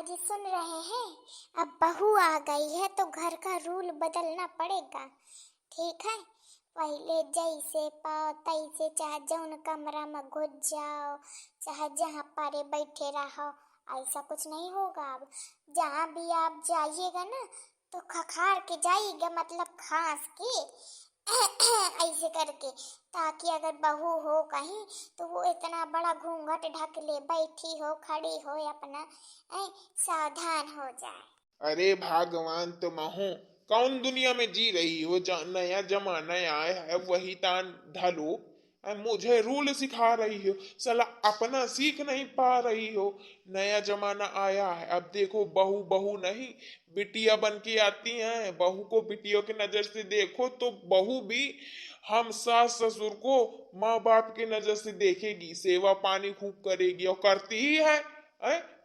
जी सुन रहे हैं। अब बहू आ गई है तो घर का रूल बदलना पड़ेगा। ठीक है, पहले जैसे पाओ तैसे, चाहे जौन कमरा में घुस जाओ, चाहे जहाँ पारे बैठे रहो, ऐसा कुछ नहीं होगा। अब जहाँ भी आप जाइएगा ना तो खखार के जाइएगा, मतलब खांस के ऐसे करके, ताकि अगर बहू हो कहीं तो वो इतना बड़ा घूंघट ढक ले, बैठी हो खड़ी हो अपना सावधान हो जाए। अरे भगवान, तुम हो कौन दुनिया में जी रही हो? नया जमाना आया है, वही तान ढलो। मुझे रूल सिखा रही हो, साला अपना सीख नहीं पा रही हो। नया जमाना आया है, अब देखो बहू बहू नहीं बिटिया बन के आती हैं। बहू को बिटियों की नजर से देखो तो बहू भी हम सास ससुर को माँ बाप की नजर से देखेगी, सेवा पानी खूब करेगी और करती ही है।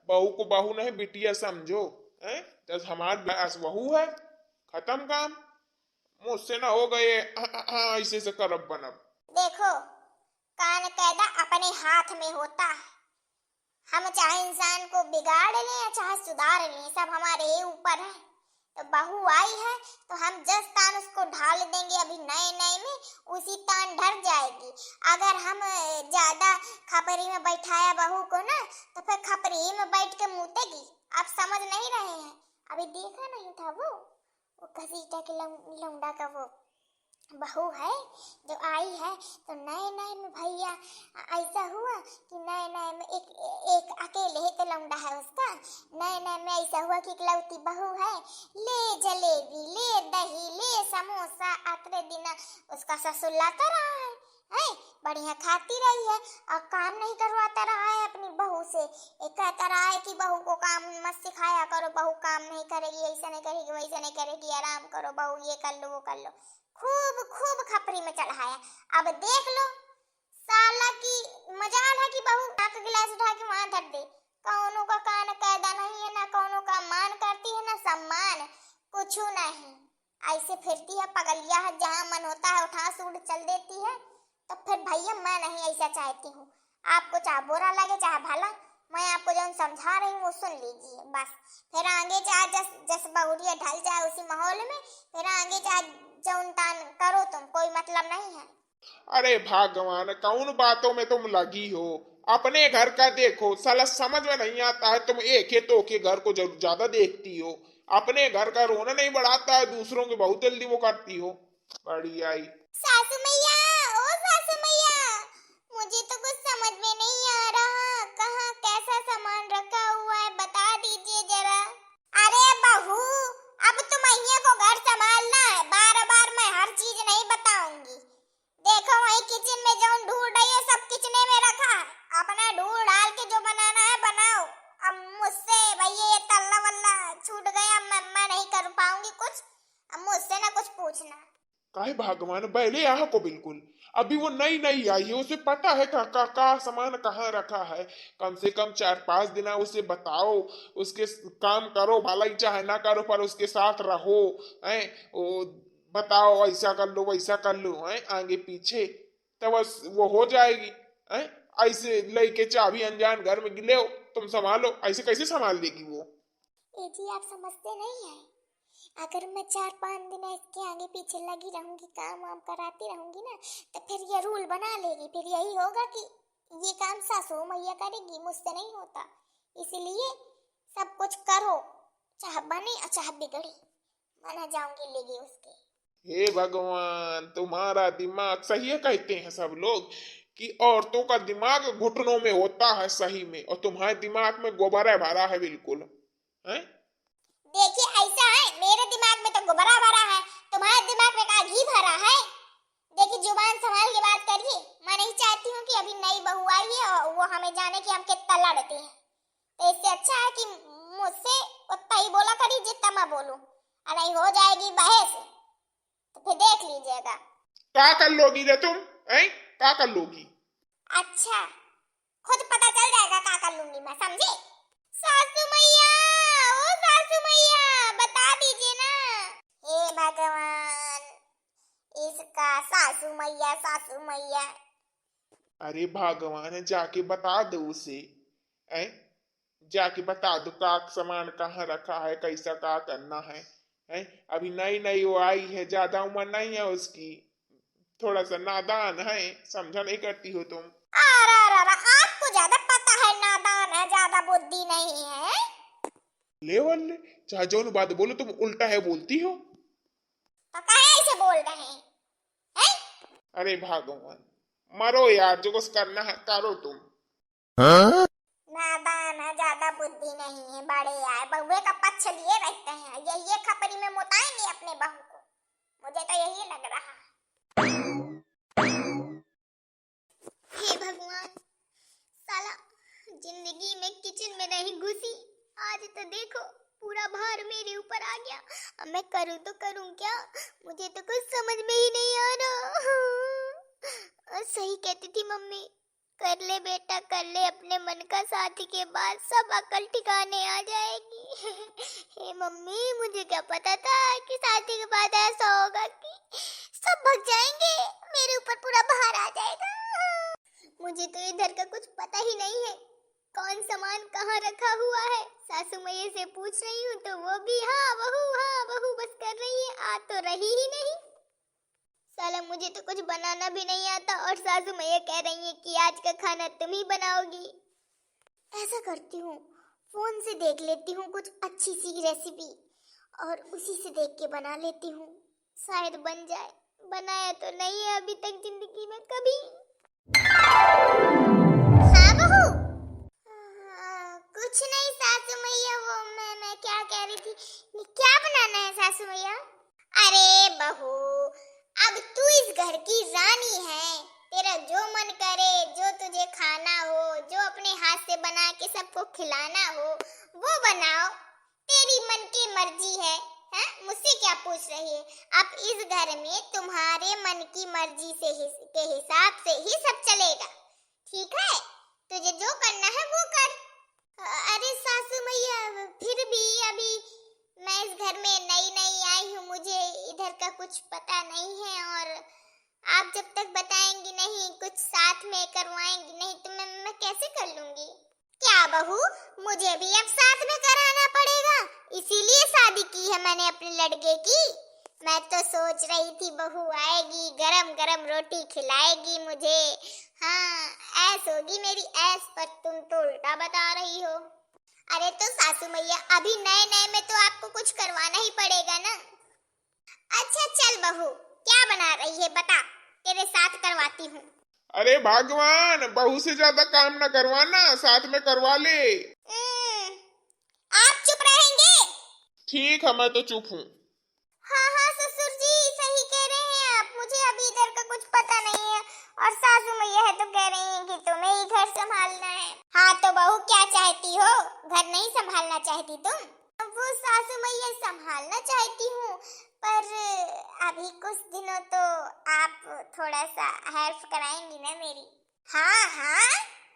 बहू को बहू नहीं बिटिया समझो। जब हमारे पास बहू है, खत्म काम। मुझसे ना हो गए ऐसे से करब बनब। देखो, कान कैदा अपने हाथ में होता है। हम चाहे इंसान को बिगाड़ लें या चाहे सुधार लें, सब हमारे ही ऊपर है। तो बहू आई है तो हम जस तान उसको ढाल देंगे, अभी नए नए में उसी तान ढर जाएगी। अगर हम ज्यादा खपरी में बैठाया बहू को ना तो फिर खपरी में बैठ के मुतेगी। आप समझ नहीं रहे हैं? अभी देखा नहीं था वो घसीटा के लौंडा का वो बहू है जो आई है। तो नए नए में भैया ऐसा हुआ कि नए नए में एक अकेले ही तो लौंडा है उसका। नए नए में ऐसा हुआ कि इकलौती बहू है, ले जलेबी ले दही ले समोसा आतरे दिन उसका ससुर लाता रहा है, बढ़िया खाती रही है और काम नहीं करवाता रहा है अपनी बहू से। एक कहता रहा है कि बहू को काम मत सिखाया करो, बहू काम नहीं करेगी, ऐसा नहीं करेगी, वैसा नहीं करेगी, आराम करो बहू, ये कर लो वो कर लो। खूब खूब खपरी में चढ़ाया। अब देख लो साला की मजाल है कि बहू का गिलास उठा के वहां धर दे। कौनों का कान कैदा नहीं है, ना कौनों का मान करती है ना सम्मान, कुछ नहीं। ऐसे फिरती है पगलिया है, जहाँ मन होता है उठा सूट चल देती है। तो फिर भैया मैं नहीं ऐसा चाहती हूँ। आपको चाहे बुरा लगे चाहे भला, मैं आपको जो समझा रही हूँ वो सुन लीजिए बस। फिर आगे चाहे जस जस बहुरिया ढल जाए उसी माहौल में, फिर आगे चाहे जौन तान करो, तुम कोई मतलब नहीं है। अरे भगवान, कौन बातों में तुम लगी हो? अपने घर का देखो, साला समझ में नहीं आता है। तुम एक है तो के घर को ज्यादा देखती हो, अपने घर का रोना नहीं बढ़ाता है, दूसरों की बहुत जल्दी वो करती हो। बढ़िया ही। सासू मैया, ओ सासू मैया, मुझे तो कुछ समझ में नहीं आ रहा, कहाँ कैसा सामान रखा हुआ है बता दीजिए जरा। अरे बहू, अब तुम मैया को घर संभालना है, बार बार मैं हर चीज नहीं बताऊंगी। देखो वही किचन में जो ढूंढ रही है सब किचने में रखा है, अपना ढूंढ डाल के जो बनाना है बनाओ। अब मुझसे भैया ये तल्ला वल्ला छूट गया, मैं नहीं कर पाऊंगी कुछ, अब मुझसे ना कुछ पूछना। काहे भगवान, पहले यहाँ को बिल्कुल। अभी वो नई नई आई है, उसे पता है का सामान कहाँ रखा है। कम से कम 4-5 दिन उसे बताओ, उसके काम करो, भलाई चाहे ना करो पर उसके साथ रहो। हैं वो बताओ ऐसा कर लो वैसा कर लो, हैं आगे पीछे, तब बस वो हो जाएगी। हैं ऐसे लेके चाबी अनजान घर में गिले हो, तुम संभालो, ऐसे कैसे संभाल लेगी वो? ए जी आप समझते नहीं है, अगर मैं 4-5 दिन इसके आगे पीछे लगी रहूंगी, काम वाम कराती रहूंगी ना, तो फिर ये रूल बना लेगी। फिर यही होगा कि ये काम सासू मैया करेगी, मुझसे नहीं होता। इसलिए सब कुछ करो, चाहे बने और चाहे बिगड़े, मना जाऊंगी लेगी उसके। हे भगवान, तुम्हारा दिमाग सही है, कहते हैं सब लोग कि औरतों का दिमाग घुटनों में होता है सही में, और तुम्हारे दिमाग में गोबरा भरा है बिल्कुल। हैं? देखिए ऐसा है, मेरे दिमाग में तो गुब्बारा भरा है, तुम्हारे दिमाग में का घी भरा है। देखिए जुबान संभाल के बात करिए, मैं नहीं चाहती हूँ कि अभी नई बहू आई है और वो हमें जाने कि हम कितना लड़ते हैं। तो इससे अच्छा है कि मुझसे उतना ही बोला करिए जितना मैं बोलूं, और नहीं हो जाएगी बहस तो फिर देख लीजिएगा। क्या कर लोगी रे तुम? हैं क्या कर लोगी? अच्छा, खुद पता चल जाएगा क्या कर लूंगी मैं, समझे? सासू मैया, ओ सासू मैया बता दीजिए ना। हे भगवान, इसका सासू मैया। अरे भगवान, जाके बता दो उसे। हैं जाके बता दो का सामान कहाँ रखा है, कैसा का करना है। हैं? अभी नई नई वो आई है, ज्यादा उम्र नहीं है उसकी, थोड़ा सा नादान है, समझा नहीं करती हो तुम। अरे आपको ज्यादा पता है, नादान है, ज्यादा बुद्धि नहीं है। ले वल्ले, चाहे जो बात बोलो तुम उल्टा है बोलती हो। तो कहे ऐसे बोल रहे हैं? हैं? अरे भगवान, मरो यार, जो कुछ करना है करो तुम। नादान है, ज्यादा बुद्धि नहीं है, बड़े आए बहुए का पक्ष लिए रहते हैं, ये खपरी में मुताएंगे अपने बहू को, मुझे तो यही लग रहा है। हे भगवान, साला जिंदगी में किचन में नहीं घुसी, आज तो देखो पूरा भार मेरे ऊपर आ गया। अब मैं करूं तो करूं क्या, मुझे तो कुछ समझ में ही नहीं आ रहा। सही कहती थी मम्मी, कर ले बेटा कर ले, अपने मन का साथी के बाद सब अकल ठिकाने आ जाएगी। हे मम्मी, मुझे क्या पता था कि शादी के बाद ऐसा होगा कि सब भग जाएंगे, मेरे ऊपर पूरा भार आ जाएगा। मुझे तो इधर का कुछ पता ही नहीं है, कौन सामान कहाँ रखा हुआ है। सासू मैया से पूछ रही हूँ तो वो भी हाँ बहू बस कर रही है, आ तो रही ही नहीं। साला मुझे तो कुछ बनाना भी नहीं आता और सासू मैया कह रही है कि आज का खाना तुम ही बनाओगी। ऐसा करती हूँ, फोन से देख लेती हूँ कुछ अच्छी सी रेसिपी और उसी से देख के बना लेती हूँ, शायद बन जाए। बनाया तो नहीं है अभी तक जिंदगी में कभी। हाँ बहू। कुछ नहीं सासू मैया, वो मैं क्या कह रही थी, क्या बनाना है सासू मैया? अरे बहू, अब तू इस घर की रानी है, तेरा जो मन करे, जो तुझे खाना हो, जो अपने हाथ से बना के सबको खिलाना हो वो बनाओ, तेरी मन की मर्जी है। हैं? मुझसे क्या पूछ रही है? अब इस घर में तुम्हारे मन की मर्जी से के हिसाब से ही सब चलेगा, ठीक है? तुझे जो करना है वो कर। अरे सासू मैया, फिर भी अभी मैं इस घर में नई आई हूँ, मुझे इधर का कुछ पता नहीं है और आप जब तक बताएंगी नहीं, कुछ साथ में करवाएंगी नहीं तो मैं कैसे कर लूंगी? क्या बहू, मुझे भी अब साथ में कराना पड़ेगा, इसीलिए शादी की है मैंने अपने लड़के की। मैं तो सोच रही थी बहू आएगी, गरम गरम रोटी खिलाएगी मुझे, हाँ ऐस होगी मेरी ऐस, पर तुम तो उल्टा बता रही हो। अरे तो सासू मैया, अभी नए में तो आपको कुछ करवाना ही पड़ेगा ना। अच्छा चल बहू, क्या बना रही है बता, तेरे साथ करवाती हूँ। अरे भगवान, बहू से ज्यादा काम न करवाना, साथ में करवा ले। आप चुप रहेंगे? ठीक है, मैं तो चुप हूँ। हाँ ससुर जी, सही कह रहे हैं आप, मुझे अभी इधर का कुछ पता नहीं है और सासू मैया है तो कह रही हैं कि तुम्हें ही घर संभालना है। हाँ तो बहू क्या चाहती हो, घर नहीं संभालना चाहती तुम? वो सासू मैया संभालना चाहती हूँ, पर अभी कुछ दिनों तो आप थोड़ा सा हेल्प कराएंगी ना मेरी? हाँ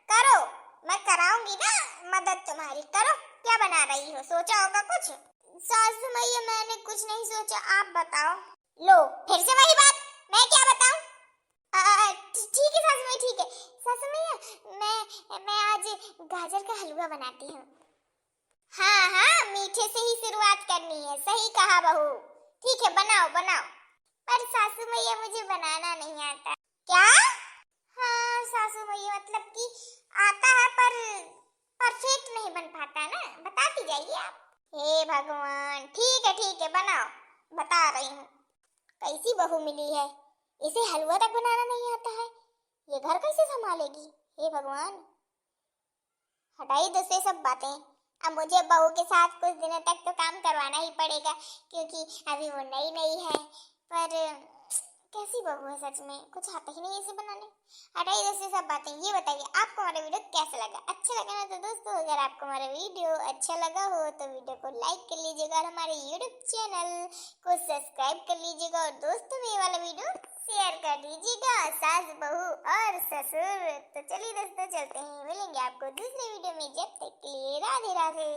करो, मैं कराऊंगी ना मदद तुम्हारी, करो। क्या बना रही हो, सोचा होगा कुछ? सासू मैया मैंने कुछ नहीं सोचा, आप बताओ। लो फिर से वही बात, मैं क्या बताऊं? ठीक है सासू मैया, ठीक है सासू मैया, मैं आज गाजर का हलवा बनाती हूँ। हाँ मीठे से ही शुरुआत करनी है, सही कहा बहू, ठीक है बनाओ। पर सासू मैया मुझे बनाना नहीं आता। क्या? हाँ सासू मैया, मतलब कि आता है पर परफेक्ट नहीं बन पाता ना, बताती जाइए आप। हे भगवान, ठीक है बनाओ, बता रही हूँ। कैसी बहू मिली है, इसे हलवा तक बनाना नहीं आता है, ये घर कैसे संभालेगी? हे भगवान, हटाई दो से सब बातें, अब मुझे बहू के साथ कुछ दिनों तक तो काम करवाना ही पड़ेगा, क्योंकि अभी वो नई है। पर कैसी बहू है सच में, कुछ आता ही नहीं इसे बनाने। हटाइए दोस्तों सब बातें, ये बताइए आपको हमारा वीडियो कैसा लगा? अच्छा लगा ना तो दोस्तों, अगर आपको हमारा वीडियो अच्छा लगा हो तो वीडियो को लाइक कर लीजिएगा और हमारे यूट्यूब चैनल को सब्सक्राइब कर लीजिएगा और दोस्तों में ये वाला वीडियो शेयर कर दीजिएगा, सास बहू और ससुर। तो चलिए दोस्तों चलते हैं, मिलेंगे आपको दूसरे वीडियो में, जब तक के लिए राधे राधे।